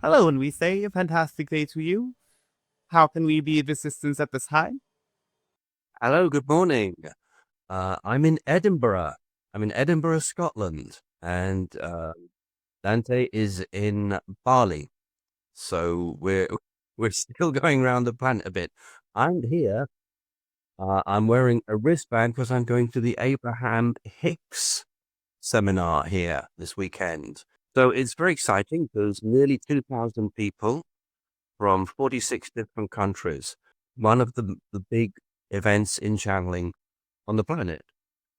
Hello, and we say a fantastic day to you. How can we be of assistance at this time? Hello, good morning. I'm in Edinburgh. I'm in Edinburgh, Scotland, and Dante is in Bali. So we're still going around the planet a bit. I'm here. I'm wearing a wristband because I'm going to the Abraham Hicks seminar here this weekend. So it's very exciting because nearly 2,000 people from 46 different countries. One of the big events in channeling on the planet.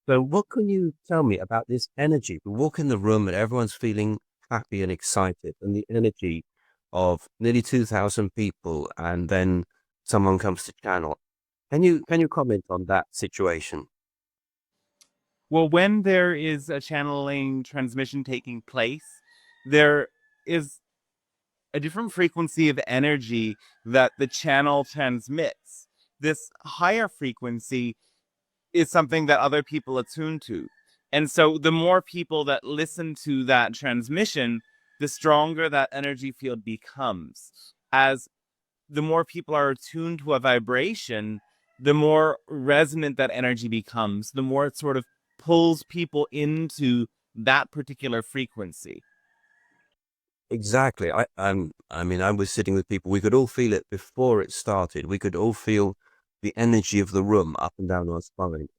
So, what can you tell me about this energy? We walk in the room and everyone's feeling happy and excited, and the energy of nearly 2,000 people, and then someone comes to channel. Can you comment on that situation? Well, when there is a channeling transmission taking place, there is a different frequency of energy that the channel transmits. This higher frequency is something that other people attune to. And so the more people that listen to that transmission, the stronger that energy field becomes. As the more people are attuned to a vibration, the more resonant that energy becomes, the more it sort of pulls people into that particular frequency. Exactly. I mean, I was sitting with people. We could all feel it before it started. We could all feel the energy of the room up and down our spines.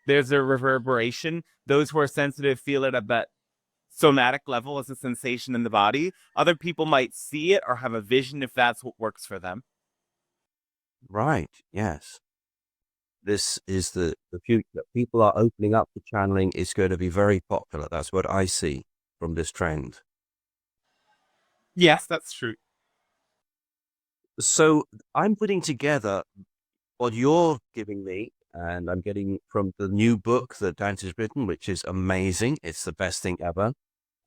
There's a reverberation. Those who are sensitive feel it at that somatic level as a sensation in the body. Other people might see it or have a vision if that's what works for them. Right. Yes. This is the future. People are opening up to channeling. It's going to be very popular. That's what I see from this trend. Yes, that's true. So I'm putting together what you're giving me, and I'm getting from the new book that Dante's written, which is amazing. It's the best thing ever.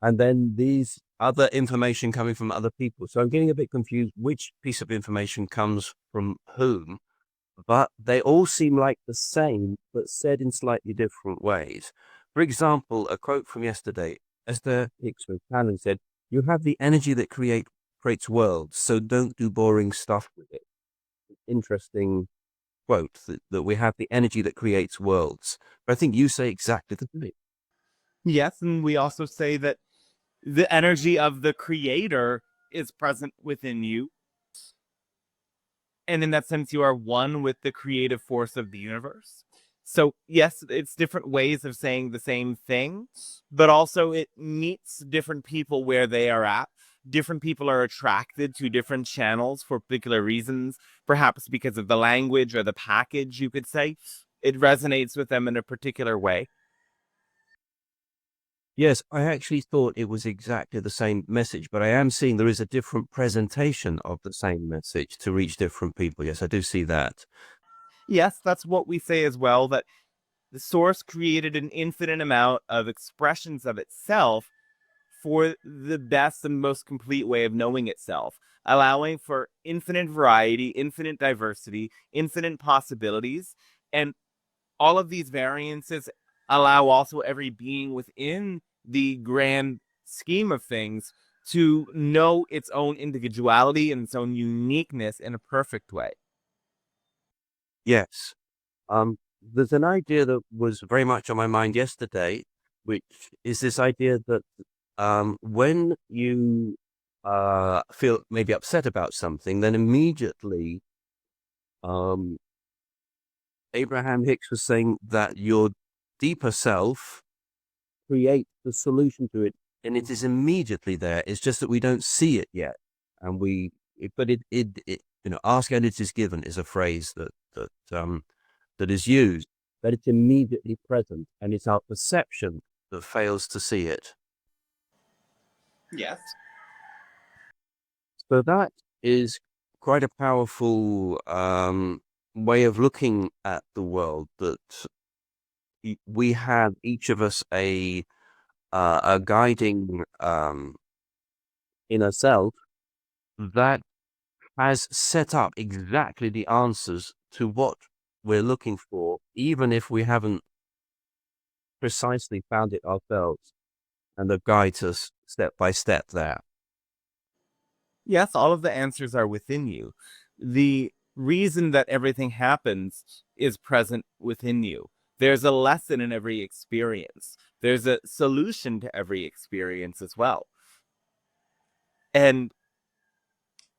And then these other information coming from other people. So I'm getting a bit confused which piece of information comes from whom, but they all seem like the same, but said in slightly different ways. For example, a quote from yesterday, Esther Hicks from Cannon said, "You have the energy that creates worlds, so don't do boring stuff with it." Interesting quote that we have the energy that creates worlds. But I think you say exactly the same. Yes, and we also say that the energy of the creator is present within you. And in that sense, you are one with the creative force of the universe. So, yes, it's different ways of saying the same thing, but also it meets different people where they are at. Different people are attracted to different channels for particular reasons, perhaps because of the language or the package, you could say. It resonates with them in a particular way. Yes, I actually thought it was exactly the same message, but I am seeing there is a different presentation of the same message to reach different people. Yes, I do see that. Yes, that's what we say as well, that the source created an infinite amount of expressions of itself for the best and most complete way of knowing itself, allowing for infinite variety, infinite diversity, infinite possibilities. And all of these variances allow also every being within the grand scheme of things to know its own individuality and its own uniqueness in a perfect way. Yes. There's an idea that was very much on my mind yesterday, which is this idea that when you feel maybe upset about something, then immediately um, Abraham Hicks was saying that your deeper self creates the solution to it, and it is immediately there. It's just that we don't see it yet, and but it ask and it is given is a phrase that is used, that it's immediately present, and it's our perception that fails to see it. Yes. So that is quite a powerful way of looking at the world. That we have each of us a guiding inner self that has set up exactly the answers to what we're looking for, even if we haven't precisely found it ourselves. and that guides us step by step there. Yes, all of the answers are within you. The reason that everything happens is present within you. There's a lesson in every experience. There's a solution to every experience as well. And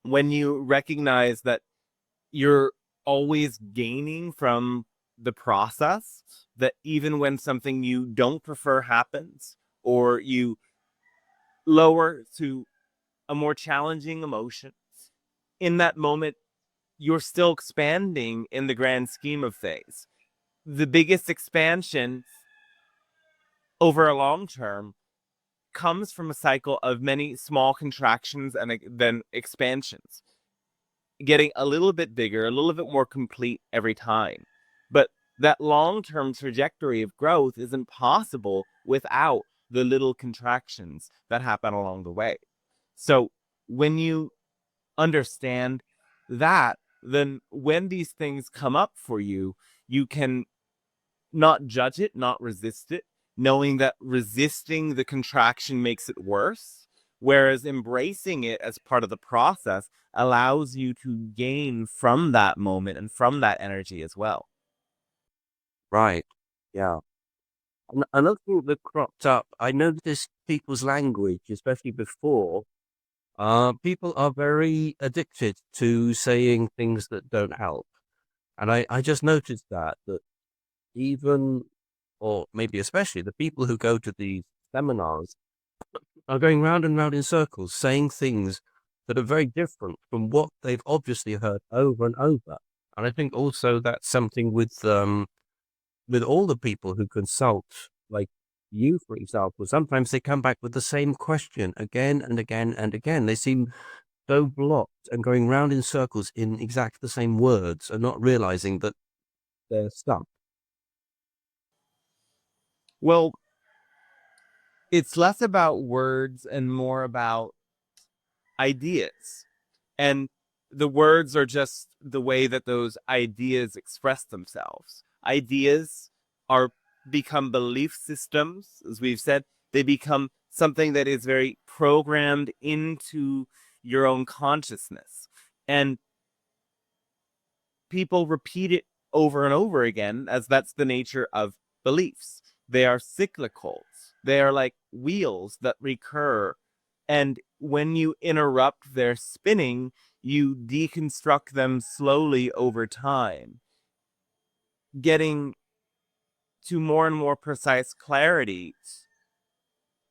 when you recognize that you're always gaining from the process, that even when something you don't prefer happens, or you lower to a more challenging emotion, in that moment, you're still expanding in the grand scheme of things. The biggest expansion over a long term comes from a cycle of many small contractions and then expansions, getting a little bit bigger, a little bit more complete every time. But that long term trajectory of growth isn't possible without the little contractions that happen along the way. So when you understand that, then when these things come up for you, you can not judge it, not resist it, knowing that resisting the contraction makes it worse, whereas embracing it as part of the process allows you to gain from that moment and from that energy as well. Right. Yeah. Another thing that cropped up, I noticed people's language, especially before, people are very addicted to saying things that don't help. And I just noticed that even, or maybe especially, the people who go to these seminars are going round and round in circles, saying things that are very different from what they've obviously heard over and over. And I think also that's something with all the people who consult, like you, for example, sometimes they come back with the same question again and again and again. They seem so blocked and going round in circles in exactly the same words and not realizing that they're stuck. Well, it's less about words and more about ideas. And the words are just the way that those ideas express themselves. Ideas are become belief systems, as we've said, they become something that is very programmed into your own consciousness. And people repeat it over and over again, as that's the nature of beliefs. They are cyclical. They are like wheels that recur. And when you interrupt their spinning, you deconstruct them slowly over time, getting to more and more precise clarity.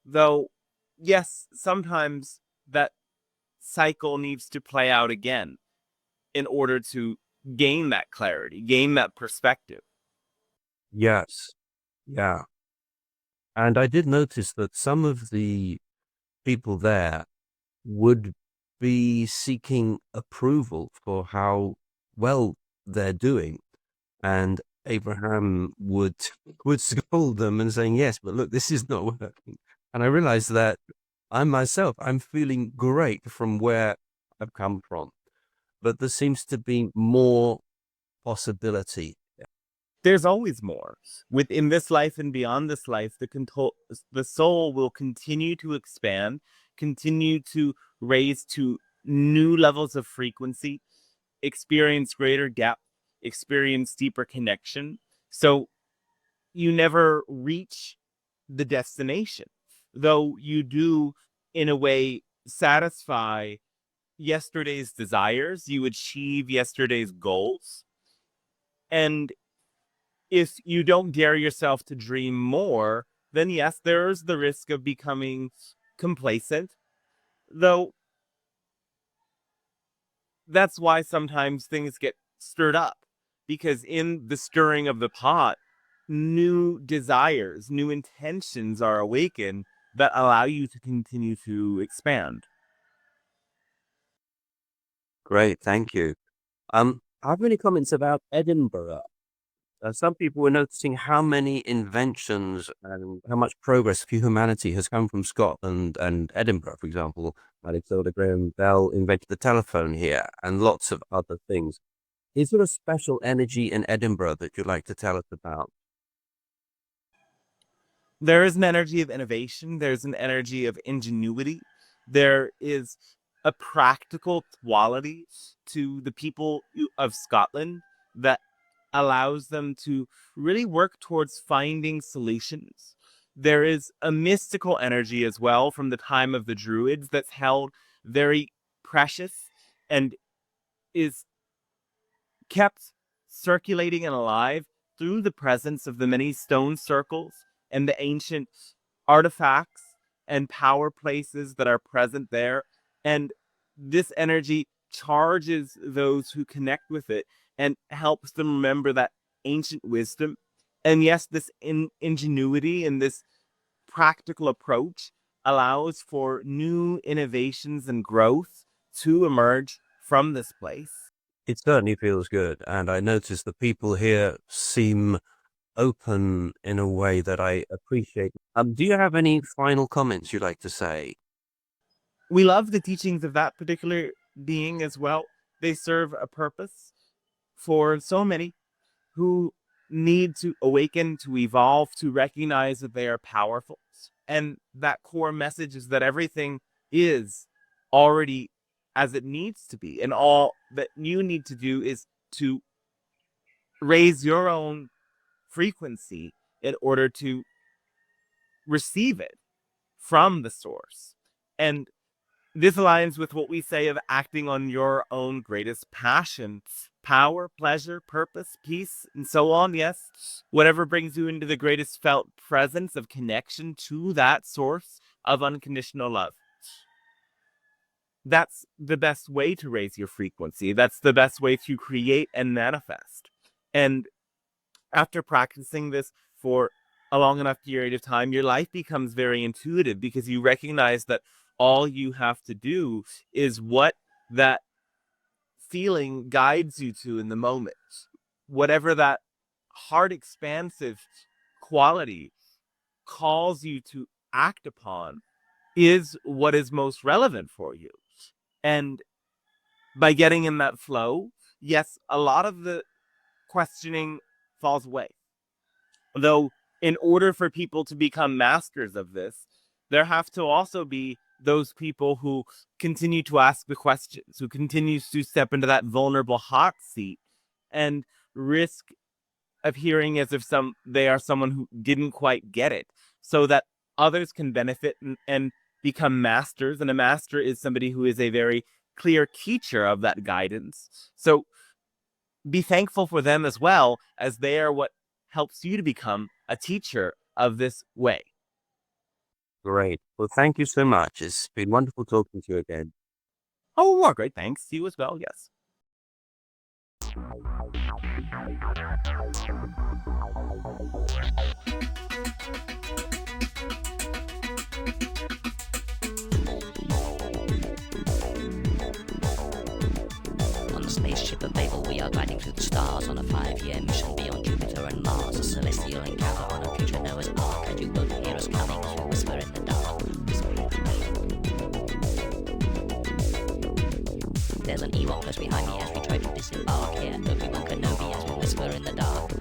Though, yes, sometimes that cycle needs to play out again in order to gain that clarity, gain that perspective. Yes. Yeah. And I did notice that some of the people there would be seeking approval for how well they're doing. And Abraham would scold them and saying, yes, but look, this is not working. And I realized that I'm feeling great from where I've come from. But there seems to be more possibility. There's always more. Within this life and beyond this life, the soul will continue to expand, continue to raise to new levels of frequency, experience greater depth, experience deeper connection. So you never reach the destination, though you do, in a way, satisfy yesterday's desires, you achieve yesterday's goals. And if you don't dare yourself to dream more, then yes, there's the risk of becoming complacent. Though that's why sometimes things get stirred up, because in the stirring of the pot, new desires, new intentions are awakened that allow you to continue to expand. Great, thank you. I have any comments about Edinburgh. Some people were noticing how many inventions and how much progress for humanity has come from Scotland and Edinburgh, for example. Alexander Graham Bell invented the telephone here and lots of other things. Is there a special energy in Edinburgh that you'd like to tell us about? There is an energy of innovation, there's an energy of ingenuity, there is a practical quality to the people of Scotland that allows them to really work towards finding solutions. There is a mystical energy as well from the time of the Druids that's held very precious and is kept circulating and alive through the presence of the many stone circles and the ancient artifacts and power places that are present there. And this energy charges those who connect with it and helps them remember that ancient wisdom. And yes, this ingenuity and this practical approach allows for new innovations and growth to emerge from this place. It certainly feels good, and I notice the people here seem open in a way that I appreciate. Do you have any final comments you'd like to say? We love the teachings of that particular being as well. They serve a purpose for so many who need to awaken, to evolve, to recognize that they are powerful. And that core message is that everything is already as it needs to be. And all that you need to do is to raise your own frequency in order to receive it from the source. And this aligns with what we say of acting on your own greatest passion, power, pleasure, purpose, peace, and so on. Yes, whatever brings you into the greatest felt presence of connection to that source of unconditional love. That's the best way to raise your frequency. That's the best way to create and manifest. And after practicing this for a long enough period of time, your life becomes very intuitive because you recognize that all you have to do is what that feeling guides you to in the moment. Whatever that heart expansive quality calls you to act upon is what is most relevant for you. And by getting in that flow, yes, a lot of the questioning falls away. Though, in order for people to become masters of this, there have to also be those people who continue to ask the questions, who continues to step into that vulnerable hot seat and risk appearing as if they are someone who didn't quite get it, so that others can benefit and become masters. And a master is somebody who is a very clear teacher of that guidance. So be thankful for them as well, as they are what helps you to become a teacher of this way. Great. Well, thank you so much. It's been wonderful talking to you again. Oh, more great. Thanks to you as well. Yes. On the spaceship of Babel, we are gliding through the stars on a 5-year mission beyond Jupiter and Mars. A celestial encounter on a future Noah's Ark, and you won't hear us coming as we whisper in the dark. There's an Ewok close behind me as we try to disembark here. Obi-Wan Kenobi as we whisper in the dark.